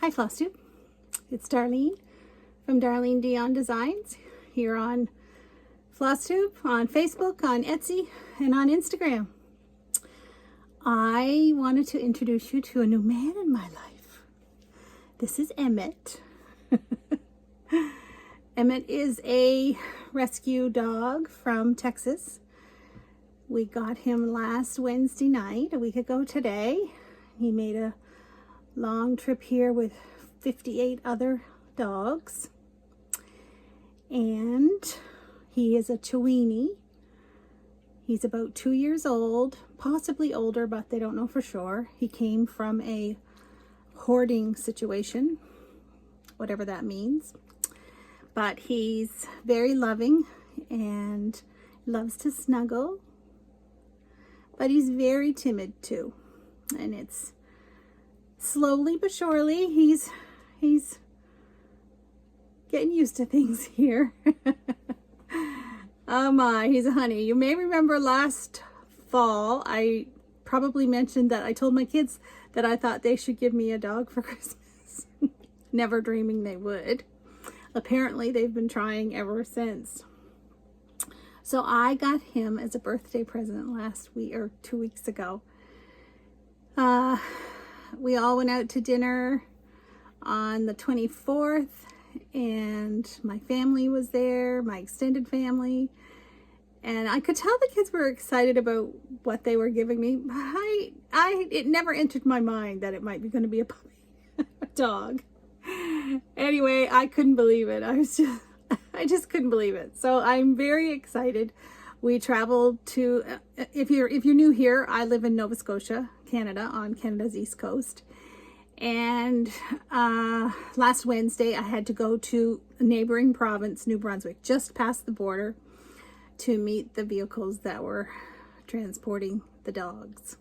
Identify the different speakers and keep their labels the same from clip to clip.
Speaker 1: Hi Flosstube, it's Darlene from Darlene Dion Designs here on Flosstube, on Facebook, on Etsy, and on Instagram. I wanted to introduce you to a new man in my life. This is Emmett. Emmett is a rescue dog from Texas. We got him last Wednesday night, a week ago today. He made a long trip here with 58 other dogs. And he is a Chiweenie. He's about 2 years old, possibly older, but they don't know for sure. He came from a hoarding situation, whatever that means. But he's very loving and loves to snuggle. But he's very timid too. And it's slowly but surely, he's getting used to things here. Oh my, he's a honey. You may remember last fall, I probably mentioned that I told my kids that I thought they should give me a dog for Christmas. Never dreaming they would. Apparently, they've been trying ever since. So I got him as a birthday present last week, or 2 weeks ago. We all went out to dinner on the 24th, and my family was there, my extended family, and I could tell the kids were excited about what they were giving me. It never entered my mind that it might be going to be a puppy, a dog. Anyway, I couldn't believe it. I just couldn't believe it. So I'm very excited. We traveled to, if you're new here, I live in Nova Scotia, Canada, on Canada's East Coast. And last Wednesday, I had to go to a neighboring province, New Brunswick, just past the border, to meet the vehicles that were transporting the dogs.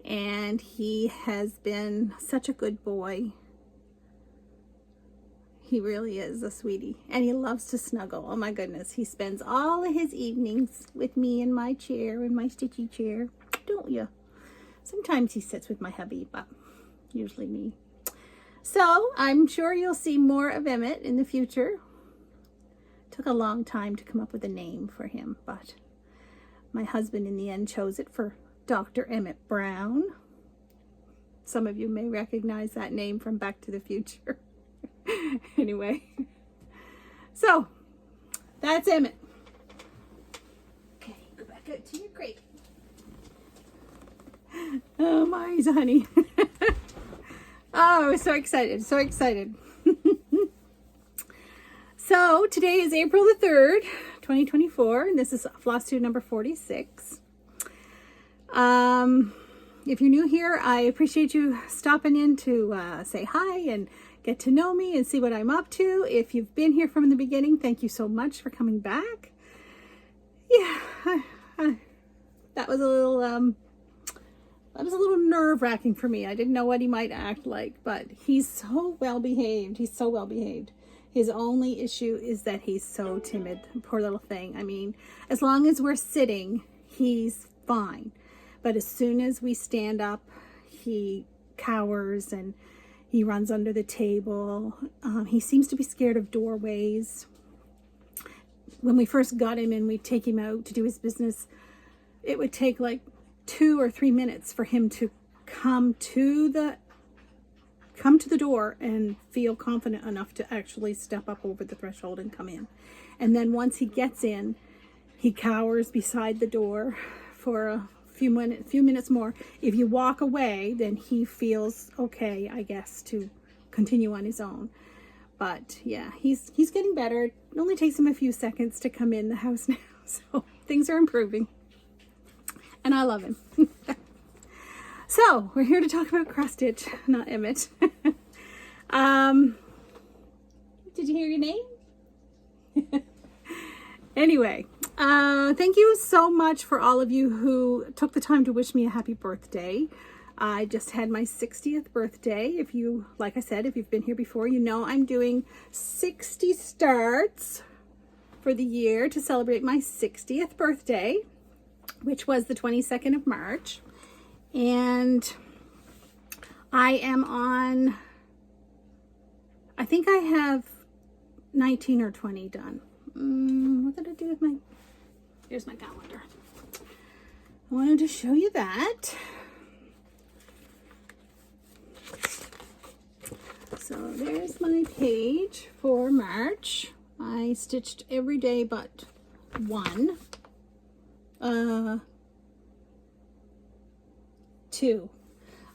Speaker 1: And he has been such a good boy. He really is a sweetie, and he loves to snuggle. Oh my goodness, he spends all of his evenings with me in my chair, in my Stitchy chair, don't you? Sometimes he sits with my hubby, but usually me. So I'm sure you'll see more of Emmett in the future. Took a long time to come up with a name for him, but my husband in the end chose it for Dr. Emmett Brown. Some of you may recognize that name from Back to the Future. Anyway, so that's Emmett. Okay, go back out to your crate. Oh my, he's a honey. Oh, so excited, so excited. So today is April the 3rd, 2024, and this is Flosstube number 46. If you're new here, I appreciate you stopping in to say hi and get to know me and see what I'm up to. If you've been here from the beginning, thank you so much for coming back. Yeah, that was a little nerve-wracking for me. I didn't know what he might act like, but he's so well behaved. He's so well behaved. His only issue is that he's so timid. Poor little thing. I mean, as long as we're sitting, he's fine. But as soon as we stand up, he cowers and he runs under the table. He seems to be scared of doorways. When we first got him and we'd take him out to do his business, it would take like 2 or 3 minutes for him to come to the door and feel confident enough to actually step up over the threshold and come in. And then once he gets in, he cowers beside the door for a few minutes more. If you walk away, then he feels okay, I guess, to continue on his own. But yeah, he's getting better. It only takes him a few seconds to come in the house now, so things are improving, and I love him. So we're here to talk about cross stitch, not Emmett. Did you hear your name? Anyway, thank you so much for all of you who took the time to wish me a happy birthday. I just had my 60th birthday. If you, like I said, if you've been here before, you know I'm doing 60 starts for the year to celebrate my 60th birthday, which was the 22nd of March. And I am on think I have 19 or 20 done. What did I do with my, here's my calendar. I wanted to show you that. So there's my page for March. I stitched every day but one. Two.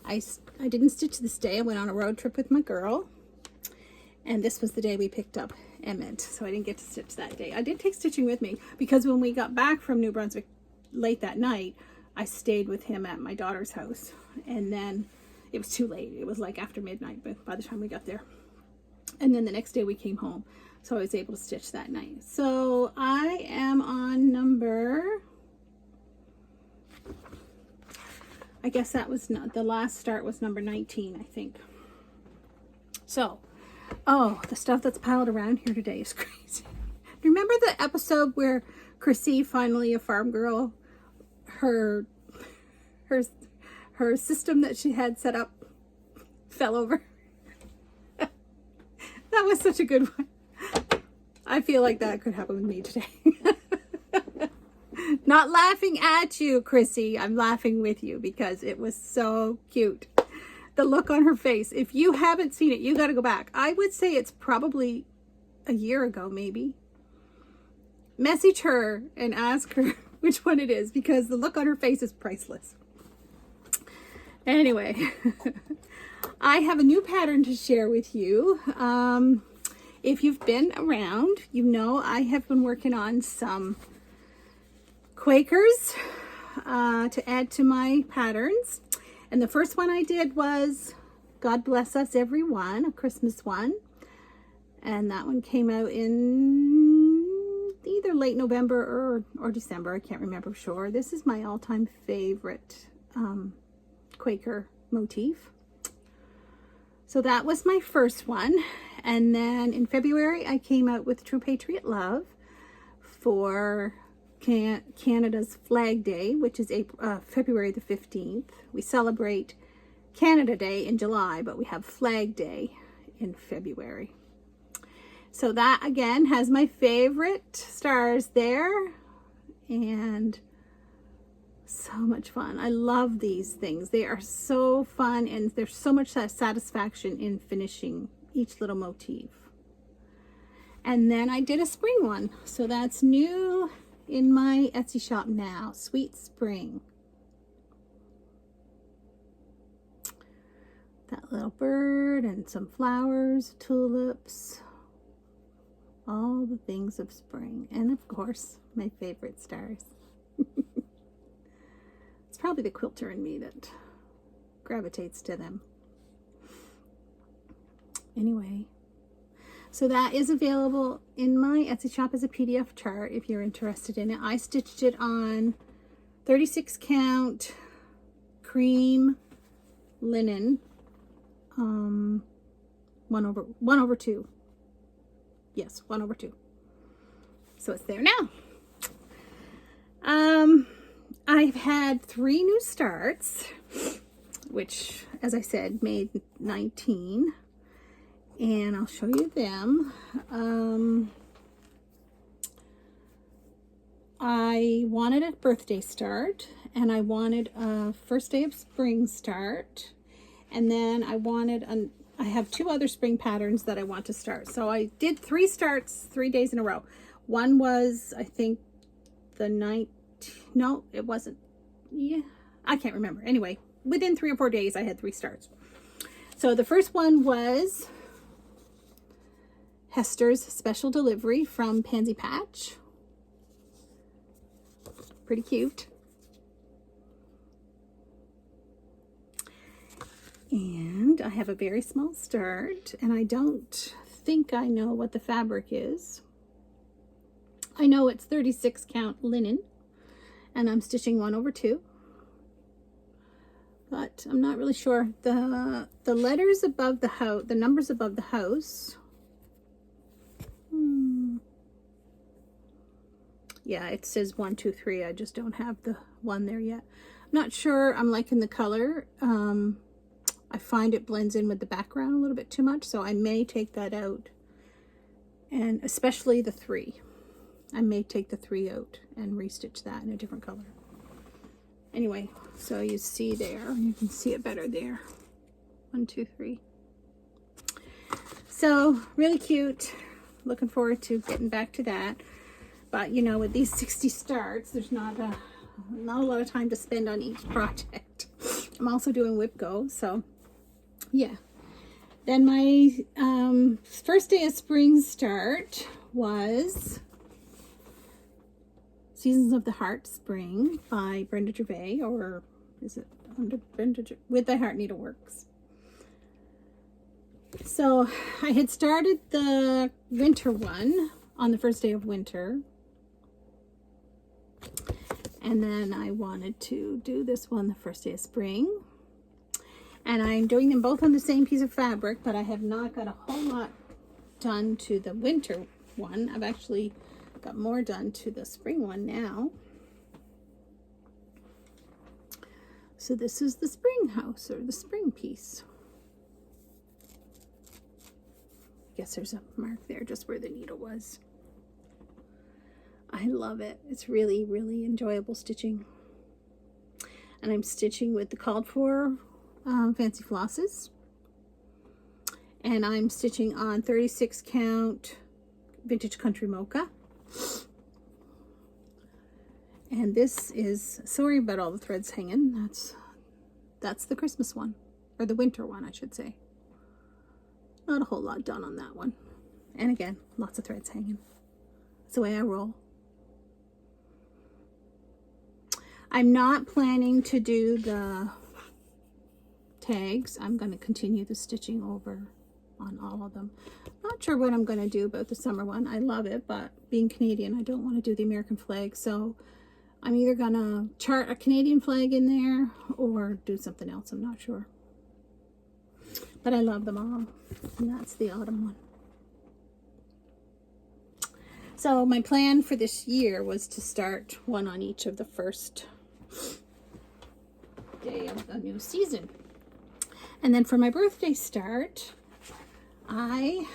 Speaker 1: I didn't stitch this day. I went on a road trip with my girl. And this was the day we picked up Emmett. So I didn't get to stitch that day. I did take stitching with me because when we got back from New Brunswick late that night, I stayed with him at my daughter's house. And then it was too late. It was like after midnight by the time we got there. And then the next day we came home. So I was able to stitch that night. So I am on number, I guess that was not, the last start was number 19, I think. So, oh, the stuff that's piled around here today is crazy. Remember the episode where Gracie, finally a farm girl, her system that she had set up fell over? That was such a good one. I feel like that could happen with me today. Not laughing at you, Chrissy. I'm laughing with you because it was so cute. The look on her face. If you haven't seen it, you got to go back. I would say it's probably a year ago, maybe. Message her and ask her which one it is because the look on her face is priceless. Anyway, I have a new pattern to share with you. If you've been around, you know I have been working on some Quakers to add to my patterns. And the first one I did was God Bless Us Everyone, a Christmas one. And that one came out in either late November or December. I can't remember for sure. This is my all-time favorite Quaker motif. So that was my first one. And then in February, I came out with True Patriot Love for Canada's Flag Day, which is February the 15th. We celebrate Canada Day in July, but we have Flag Day in February. So that, again, has my favorite stars there. And so much fun. I love these things. They are so fun, and there's so much satisfaction in finishing each little motif. And then I did a spring one. So that's new in my Etsy shop now. Sweet Spring. That little bird and some flowers, tulips, all the things of spring. And of course, my favorite stars. It's probably the quilter in me that gravitates to them. Anyway, so that is available in my Etsy shop as a PDF chart if you're interested in it. I stitched it on 36 count cream linen, 1/2. Yes, 1/2. So it's there now. I've had 3 new starts, which, as I said, made 19. And I'll show you them. I wanted a birthday start, and I wanted a first day of spring start, and then I have 2 other spring patterns that I want to start. So I did 3 starts 3 days in a row. One was, I think, the 19th. No, it wasn't. Yeah, I can't remember. Anyway, within 3 or 4 days, I had 3 starts. So the first one was Hester's Special Delivery from Pansy Patch. Pretty cute. And I have a very small start, and I don't think I know what the fabric is. I know it's 36 count linen, and I'm stitching 1/2. But I'm not really sure. The letters above the house, the numbers above the house. Yeah, it says 1, 2, 3. I just don't have the 1 there yet. I'm not sure I'm liking the color. I find it blends in with the background a little bit too much, so I may take that out. And especially the 3. I may take the 3 out and restitch that in a different color. Anyway, so you see there, you can see it better there. 1, 2, 3. So really cute. Looking forward to getting back to that. But you know, with these 60 starts, there's not a lot of time to spend on each project. I'm also doing whip go, so yeah. Then my first day of spring start was Seasons of the Heart Spring by Brenda Gervais, or is it under Brenda with the Heart Needleworks. So I had started the winter one on the first day of winter, and then I wanted to do this one the first day of spring, and I'm doing them both on the same piece of fabric, but I have not got a whole lot done to the winter one. I've actually got more done to the spring one now. So this is the spring house, or the spring piece. I guess there's a mark there just where the needle was. I love it. It's really, really enjoyable stitching. And I'm stitching with the called for fancy flosses. And I'm stitching on 36 count Vintage Country Mocha. And this is, sorry about all the threads hanging. That's the Christmas one, or the winter one, I should say. Not a whole lot done on that one. And again, lots of threads hanging. That's the way I roll. I'm not planning to do the tags. I'm going to continue the stitching over on all of them. Not sure what I'm going to do about the summer one. I love it, but being Canadian, I don't want to do the American flag. So I'm either going to chart a Canadian flag in there or do something else. I'm not sure. But I love them all. And that's the autumn one. So my plan for this year was to start one on each of the first day of the new season. And then for my birthday start, I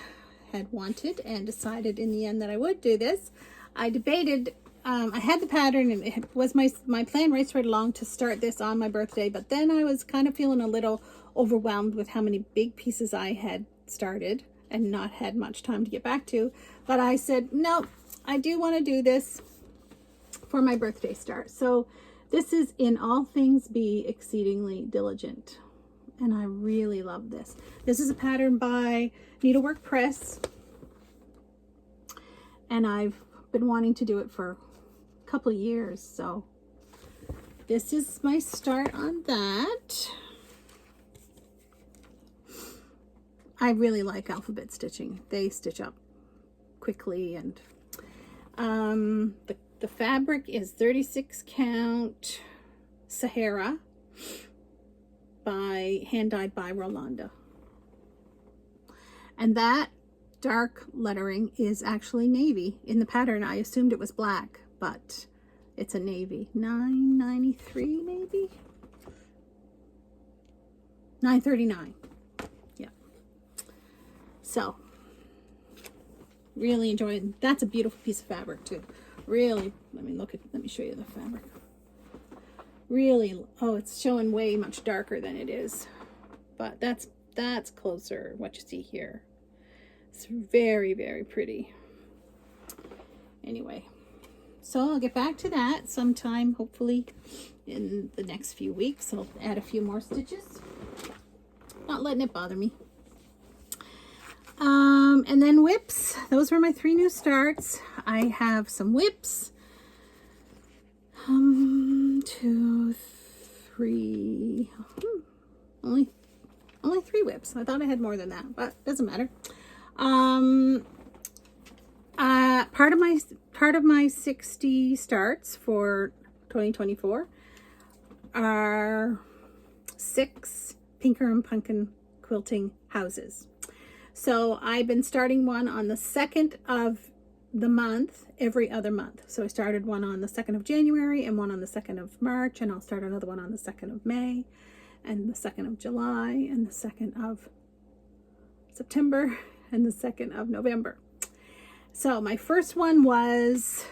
Speaker 1: had wanted and decided in the end that I would do this. I debated, I had the pattern, and it was my plan right along to start this on my birthday, but then I was kind of feeling a little overwhelmed with how many big pieces I had started and not had much time to get back to. But I said, no, I do want to do this for my birthday start. So this is In All Things Be Exceedingly Diligent. And I really love this. This is a pattern by Needlework Press. And I've been wanting to do it for a couple of years. So this is my start on that. I really like alphabet stitching. They stitch up quickly, and the fabric is 36 count Sahara hand dyed by Rolanda. And that dark lettering is actually navy. In the pattern I assumed it was black, but it's a navy. 993 maybe? 939. Yeah. So really enjoying. That's a beautiful piece of fabric too. Really, let me show you the fabric. Really, oh, it's showing way much darker than it is, but that's closer, what you see here. It's very, very pretty. Anyway, so I'll get back to that sometime, hopefully in the next few weeks. I'll add a few more stitches, not letting it bother me. And then whips. Those were my 3 new starts. I have some whips. 2, 3. Only 3 whips. I thought I had more than that, but doesn't matter. Part of my 60 starts for 2024 are 6 Pinkernpunkin quilting houses. So I've been starting one on the 2nd of the month every other month. So I started one on the 2nd of January and one on the 2nd of March, and I'll start another one on the 2nd of May. and the 2nd of July, and the 2nd of September, and the 2nd of November. So my first one was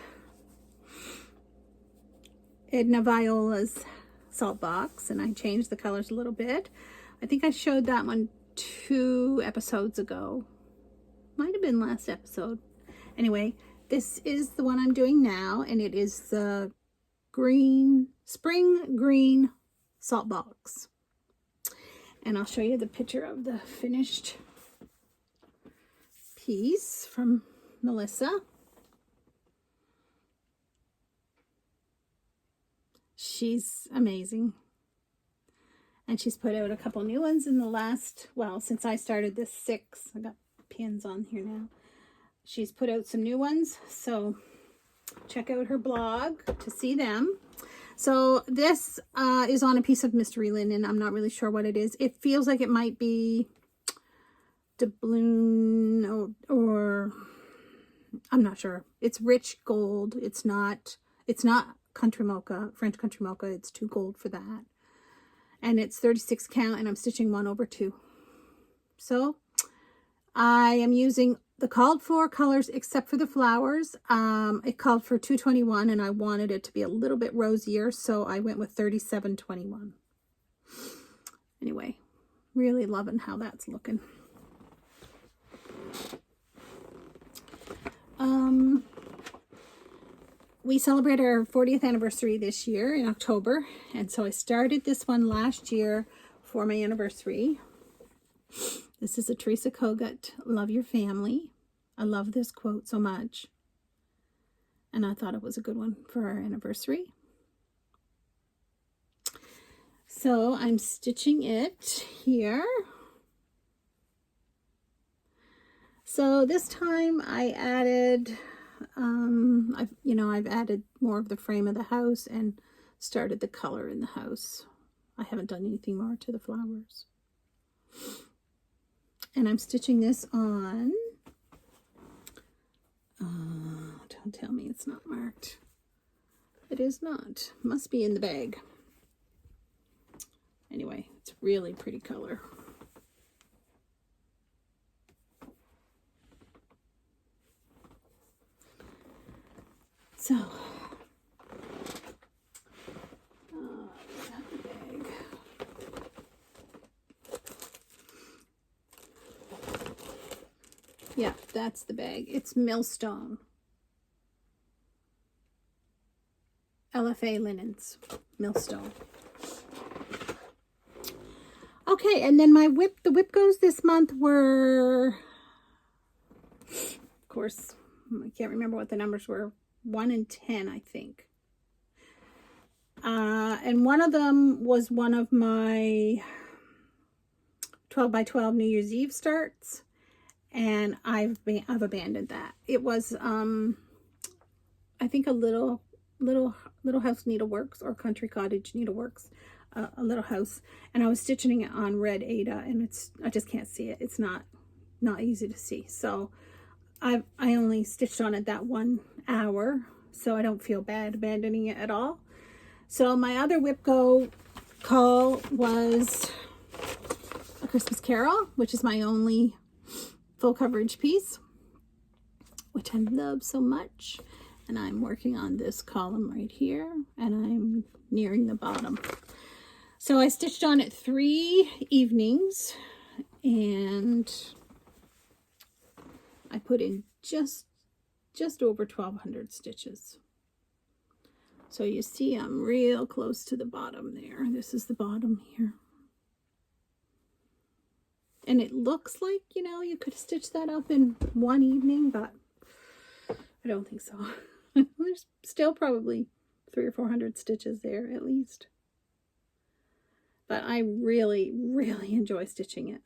Speaker 1: Edna Viola's Salt Box, and I changed the colors a little bit. I think I showed that one 2 episodes ago. Might have been last episode. Anyway, this is the one I'm doing now, and it is the spring green salt box. And I'll show you the picture of the finished piece from Melissa. She's amazing. And she's put out a couple new ones in the last, well, since I started this 6. I got pins on here now. She's put out some new ones, so check out her blog to see them. So this is on a piece of mystery linen. I'm not really sure what it is. It feels like it might be doubloon or I'm not sure. It's rich gold. It's not country mocha, French country mocha. It's too gold for that. And it's 36 count, and I'm stitching 1/2. So I am using the called for colors except for the flowers. It called for 221, and I wanted it to be a little bit rosier, so I went with 3721. Anyway, really loving how that's looking. We celebrate our 40th anniversary this year in October, and so I started this one last year for my anniversary. This is a Teresa Kogut, Love Your Family. I love this quote so much, and I thought it was a good one for our anniversary. So I'm stitching it here. So this time I added, I've added more of the frame of the house and started the color in the house. I haven't done anything more to the flowers. And I'm stitching this on, don't tell me it's not marked. It is not. Must be in the bag. Anyway, it's really pretty color. So, is that the bag? Yeah, that's the bag. It's Millstone. LFA linens. Millstone. Okay, and then my the whip goes this month were, of course, I can't remember what the numbers were. 1 and 10, I think. And one of them was one of my 12 by 12 New Year's Eve starts, and I've abandoned that. It was I think a little house needleworks or country cottage needleworks, a little house, and I was stitching it on red Ada, and I just can't see it. It's not easy to see. So I only stitched on it that 1 hour, so I don't feel bad abandoning it at all. So my other whip go call was A Christmas Carol, which is my only full coverage piece, which I love so much. And I'm working on this column right here, and I'm nearing the bottom. So I stitched on it 3 evenings, and I put in just over 1,200 stitches. So you see I'm real close to the bottom there. This is the bottom here. And it looks like, you could stitch that up in 1 evening, but I don't think so. There's still probably 300 or 400 stitches there at least. But I really, really enjoy stitching it.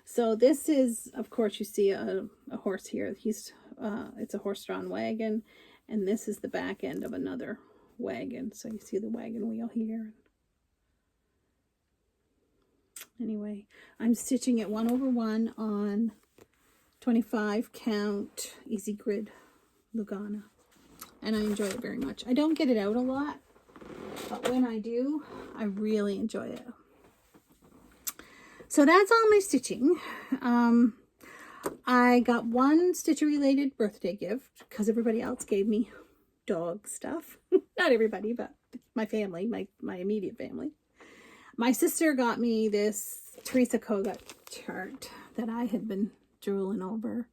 Speaker 1: So this is, of course, you see a horse here. It's a horse-drawn wagon, and this is the back end of another wagon. So you see the wagon wheel here. Anyway, I'm stitching it 1/1 on 25 count Easy Grid Lugana, and I enjoy it very much. I don't get it out a lot, but when I do, I really enjoy it. So that's all my stitching. I got one Stitcher related birthday gift because everybody else gave me dog stuff. Not everybody, but my family, my immediate family. My sister got me this Teresa Kogut chart that I had been drooling over.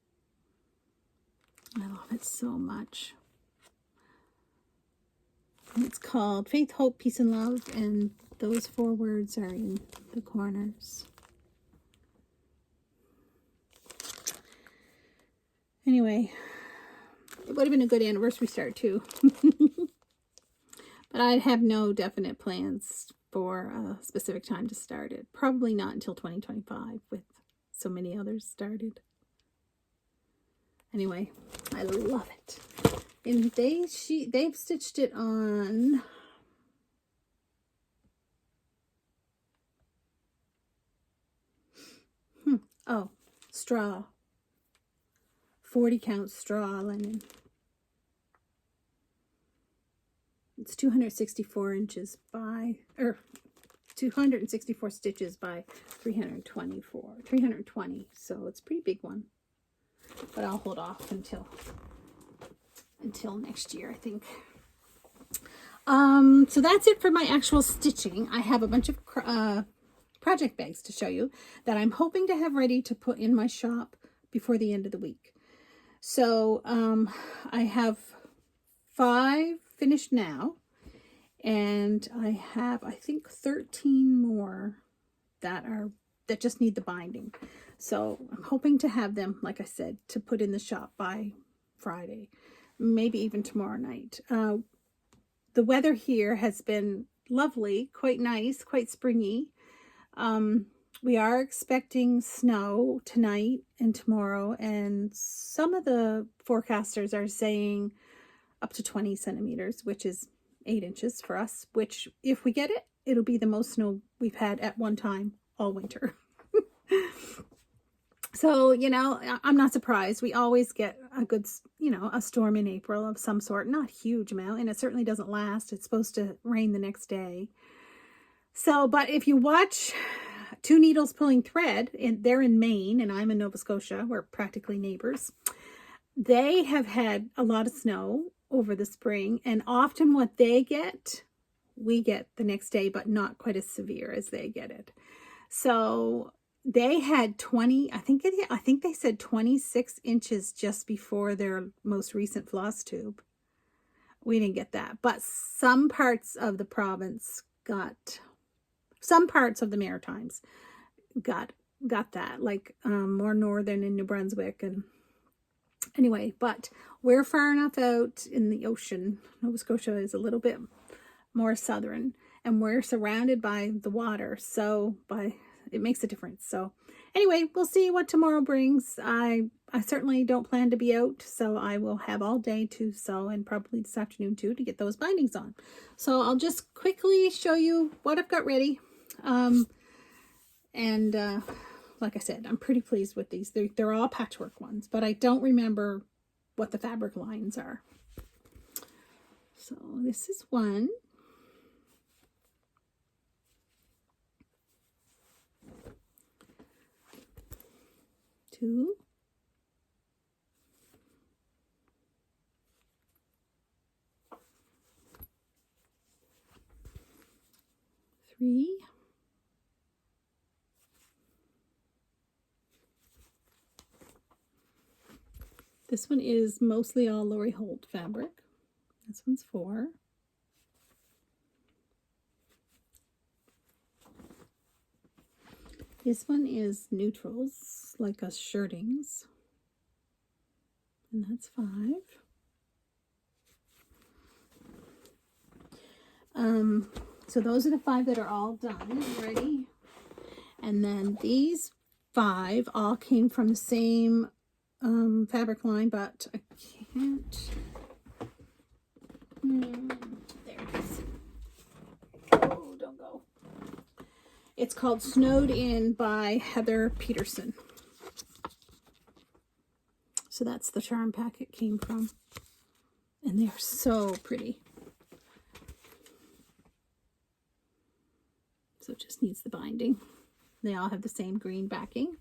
Speaker 1: I love it so much. It's called Faith, Hope, Peace, and Love, and those 4 words are in the corners. Anyway, it would have been a good anniversary start too. But I have no definite plans for a specific time to start it. Probably not until 2025 with so many others started. Anyway, I love it. And they've stitched it on straw. 40 count straw linen. It's 264 inches by, or 264 stitches by 320. So it's a pretty big one. But I'll hold off until next year, I think. So that's it for my actual stitching. I have a bunch of project bags to show you that I'm hoping to have ready to put in my shop before the end of the week. So I have 5 finished now, and I have, I think, 13 more that just need the binding. So I'm hoping to have them, like I said, to put in the shop by Friday, maybe even tomorrow night. The weather here has been lovely, quite nice, quite springy. We are expecting snow tonight and tomorrow, and some of the forecasters are saying up to 20 centimeters, which is 8 inches for us, which if we get it, it'll be the most snow we've had at one time all winter. So, you know, I'm not surprised. We always get a good, you know, a storm in April of some sort, not a huge amount, and it certainly doesn't last. It's supposed to rain the next day. So, but if you watch Two Needles Pulling Thread, and they're in Maine and I'm in Nova Scotia, we're practically neighbors. They have had a lot of snow over the spring, and often what they get, we get the next day, but not quite as severe as they get it. So they had 20, I think they said 26 inches just before their most recent Flosstube. We didn't get that, but some parts of the province got, some parts of the Maritimes got that, like more northern in New Brunswick. And anyway, but we're far enough out in the ocean. Nova Scotia is a little bit more southern, and we're surrounded by the water, so it makes a difference. So anyway, we'll see what tomorrow brings. I certainly don't plan to be out, so I will have all day to sew, and probably this afternoon too, to get those bindings on. So I'll just quickly show you what I've got ready. Like I said, I'm pretty pleased with these. They're all patchwork ones, but I don't remember what the fabric lines are. So this is one. Two. Three. This one is mostly all Lori Holt fabric. This one's 4. This one is neutrals, like us shirtings, and that's 5. So those are the 5 that are all done and ready. And then these 5 all came from the same fabric line, but I can't. There it is. Oh, don't go. It's called Snowed In by Heather Peterson. So that's the charm pack it came from. And they're so pretty. So it just needs the binding. They all have the same green backing.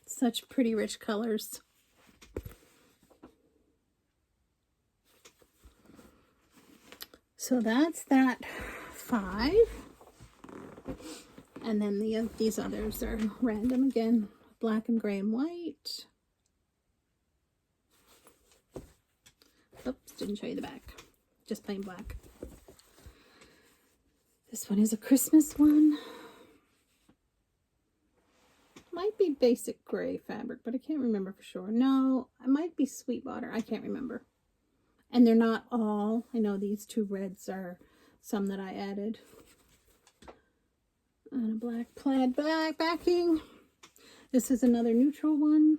Speaker 1: Such pretty rich colors. So that's that 5. And then these others are random again. Black and gray and white. Oops, didn't show you the back. Just plain black. This one is a Christmas one. Might be basic gray fabric, but I can't remember for sure. No, it might be Sweetwater. I can't remember. And they're not all. I know these 2 reds are some that I added. And a black plaid backing. This is another neutral one.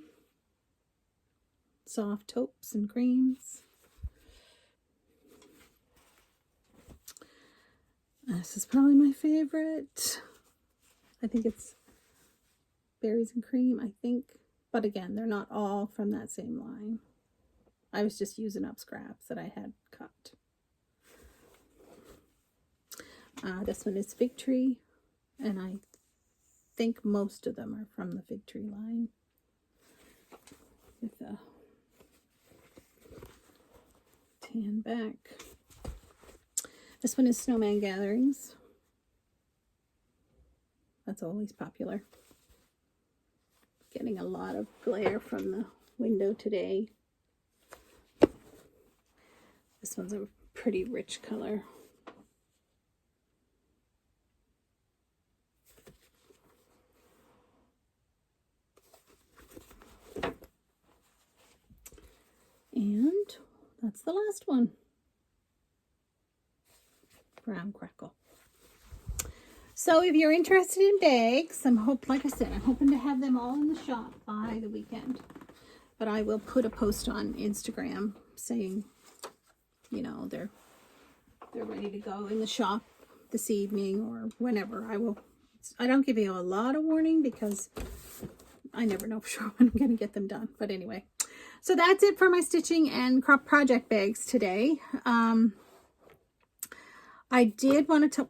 Speaker 1: Soft taupes and creams. This is probably my favorite. I think it's berries and cream, I think. But again, they're not all from that same line. I was just using up scraps that I had cut. This one is Fig Tree, and I think most of them are from the Fig Tree line. With a tan back. This one is Snowman Gatherings. That's always popular. Getting a lot of glare from the window today. This one's a pretty rich color. And that's the last one. Brown Crackle. So if you're interested in bags, like I said, I'm hoping to have them all in the shop by the weekend. But I will put a post on Instagram saying, you know, they're ready to go in the shop this evening or whenever. I don't give you a lot of warning because I never know for sure when I'm going to get them done. But anyway, so that's it for my stitching and crop project bags today. I did want to talk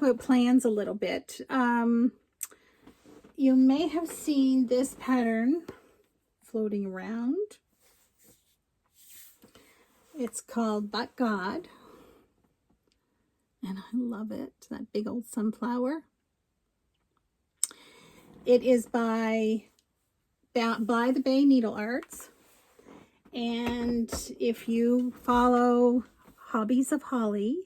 Speaker 1: about plans a little bit. You may have seen this pattern floating around. It's called But God, and I love it. That big old sunflower. It is by the Bay Needle Arts, and if you follow Hobbies of Holly,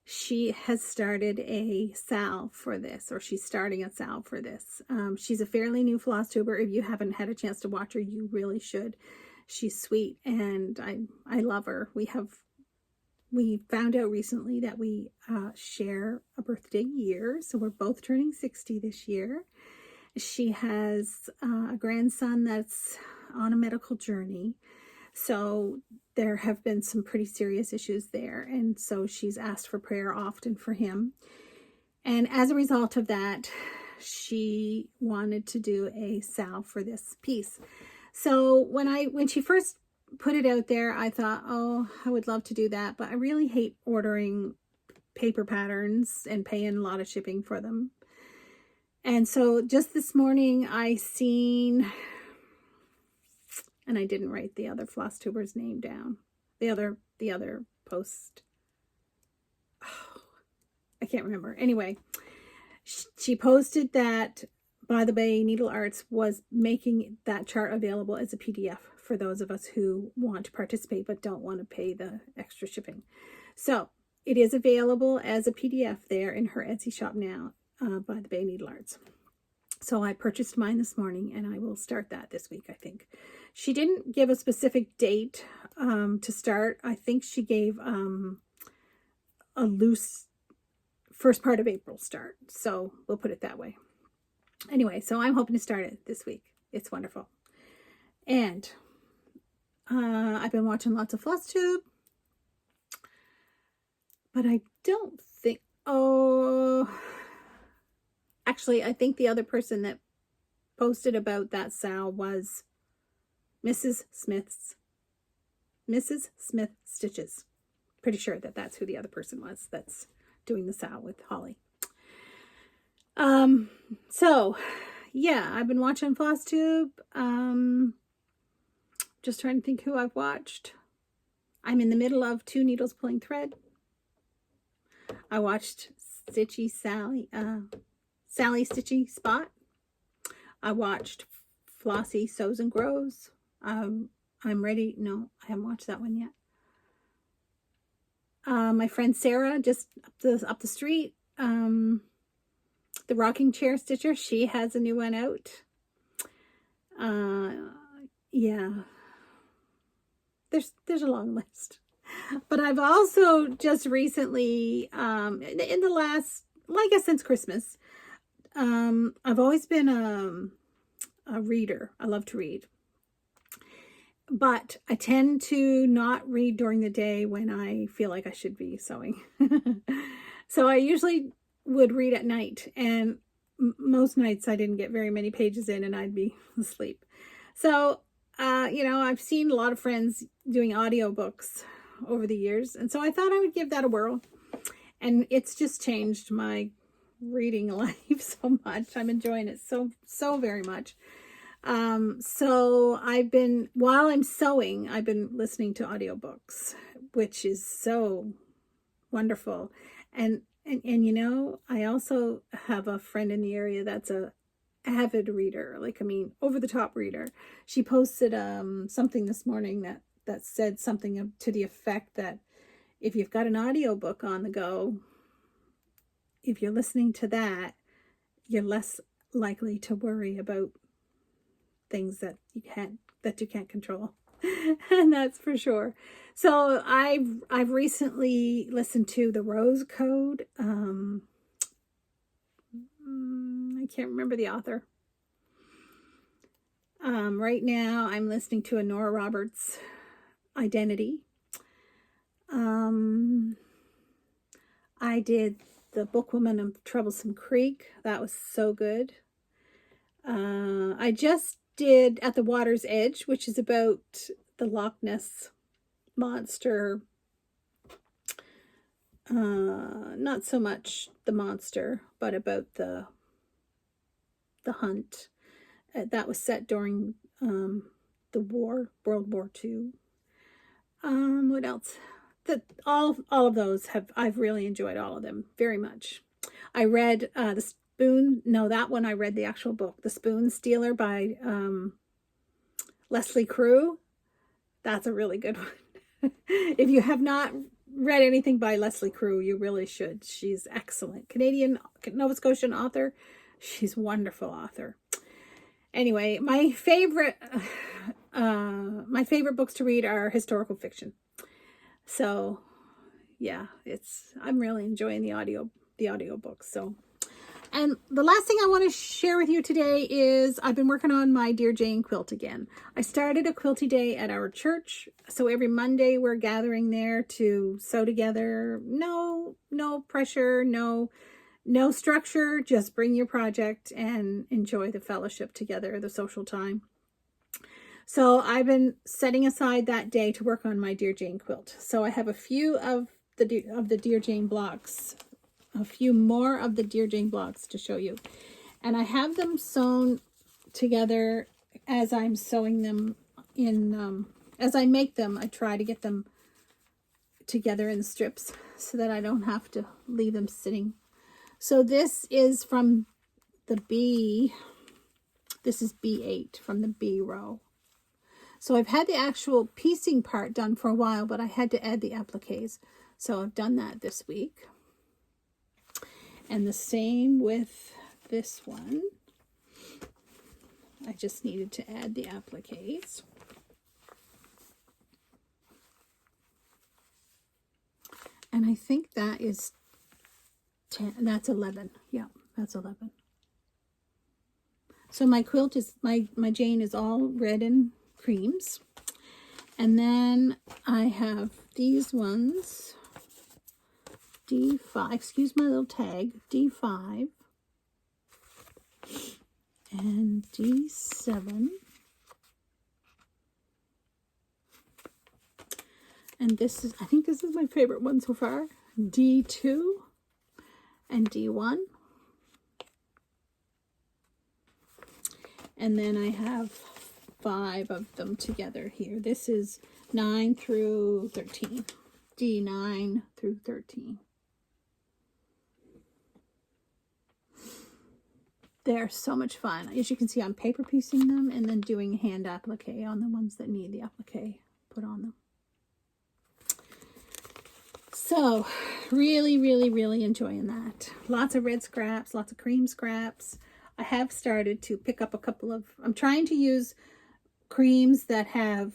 Speaker 1: she has started a salve for this, or she's starting a salve for this. She's a fairly new Flosstuber. If you haven't had a chance to watch her, you really should. She's sweet, and I love her. We found out recently that we share a birthday year, so we're both turning 60 this year. She has a grandson that's on a medical journey, so there have been some pretty serious issues there, and so she's asked for prayer often for him. And as a result of that, she wanted to do a salve for this piece. So when she first put it out there, I thought, oh, I would love to do that, but I really hate ordering paper patterns and paying a lot of shipping for them. And so just this morning I seen, and I didn't write the other Flosstuber's name down. The other post. Oh, I can't remember. Anyway, she posted that By the Bay Needle Arts was making that chart available as a PDF for those of us who want to participate but don't want to pay the extra shipping. So it is available as a PDF there in her Etsy shop now, By the Bay Needle Arts. So I purchased mine this morning, and I will start that this week, I think. She didn't give a specific date to start. I think she gave a loose first part of April start. So we'll put it that way. Anyway, so I'm hoping to start it this week. It's wonderful. And I've been watching lots of Flosstube. But I don't think, oh, actually, I think the other person that posted about that sow was Mrs. Smith Stitches. Pretty sure that that's who the other person was that's doing the sow with Holly. So yeah, I've been watching Flosstube. Just trying to think who I've watched. I'm in the middle of 2 Needles Pulling Thread. I watched Stitchy Sally Stitchy Spot. I watched Flossie Sews and Grows. I'm ready. No, I haven't watched that one yet. My friend Sarah, just up the street, the Rocking Chair Stitcher, she has a new one out. Yeah, there's a long list. But I've also just recently, in the last, I guess since Christmas, I've always been a reader. I love to read. But I tend to not read during the day when I feel like I should be sewing. So I usually would read at night. And most nights I didn't get very many pages in and I'd be asleep. So, you know, I've seen a lot of friends doing audiobooks over the years. And so I thought I would give that a whirl. And it's just changed my reading life so much. I'm enjoying it so very much. So while I'm sewing, I've been listening to audiobooks, which is so wonderful. And you know, I also have a friend in the area that's a avid reader, over the top reader. She posted something this morning that said something to the effect that if you've got an audiobook on the go, if you're listening to that, you're less likely to worry about things that you can't control. And that's for sure. So I've recently listened to The Rose Code. I can't remember the author. Right now I'm listening to a Nora Roberts Identity. I did The Bookwoman of Troublesome Creek. That was so good. I just did At the Water's Edge, which is about the Loch Ness monster. Not so much the monster, but about the hunt. That was set during the war, World War II. What else? All of those I've really enjoyed all of them very much. I read that one I read the actual book, The Spoon Stealer by Leslie Crew. That's a really good one. If you have not read anything by Leslie Crew, you really should. She's excellent. Canadian, Nova Scotian author. She's a wonderful author. Anyway, my favorite books to read are historical fiction. So yeah, I'm really enjoying the audiobooks. So, and the last thing I want to share with you today is I've been working on my Dear Jane quilt again. I started a quilty day at our church. So every Monday we're gathering there to sew together. No pressure, no structure, just bring your project and enjoy the fellowship together, the social time. So I've been setting aside that day to work on my Dear Jane quilt. So I have a few of the Dear Jane blocks, a few more of the Dear Jane blocks to show you. And I have them sewn together as I'm sewing them in, as I make them, I try to get them together in strips so that I don't have to leave them sitting. So this is from the B, this is B8 from the B row. So I've had the actual piecing part done for a while, but I had to add the appliques. So I've done that this week. And the same with this one. I just needed to add the appliques. And I think that is 10, that's 11. Yeah, that's 11. So my quilt is, my Jane is all red and creams. And then I have these ones D5, excuse my little tag, D5, and D7, and this is, I think this is my favorite one so far, D2 and D1, and then I have 5 of them together here. This is 9 through 13, D9 through 13. They're so much fun. As you can see, I'm paper piecing them and then doing hand applique on the ones that need the applique put on them. So really, really, really enjoying that. Lots of red scraps, lots of cream scraps. I have started to pick up a couple of, I'm trying to use creams that have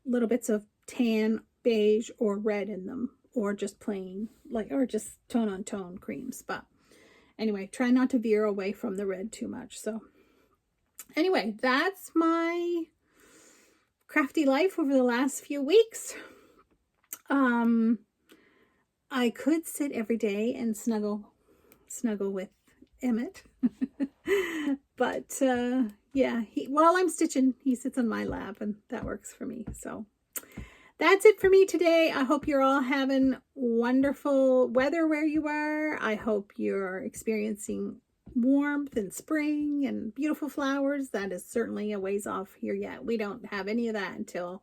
Speaker 1: little bits of tan, beige, or red in them, or just plain, like, or just tone on tone creams. But anyway, try not to veer away from the red too much. So anyway, that's my crafty life over the last few weeks. I could sit every day and snuggle with Emmett. But yeah, while I'm stitching, he sits on my lap, and that works for me. So that's it for me today. I hope you're all having wonderful weather where you are. I hope you're experiencing warmth and spring and beautiful flowers. That is certainly a ways off here yet. We don't have any of that until,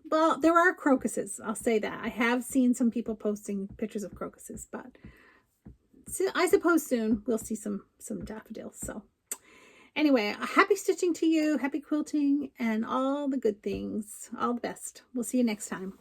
Speaker 1: well, there are crocuses. I'll say that. I have seen some people posting pictures of crocuses, but I suppose soon we'll see some daffodils. So anyway, happy stitching to you, happy quilting, and all the good things. All the best. We'll see you next time.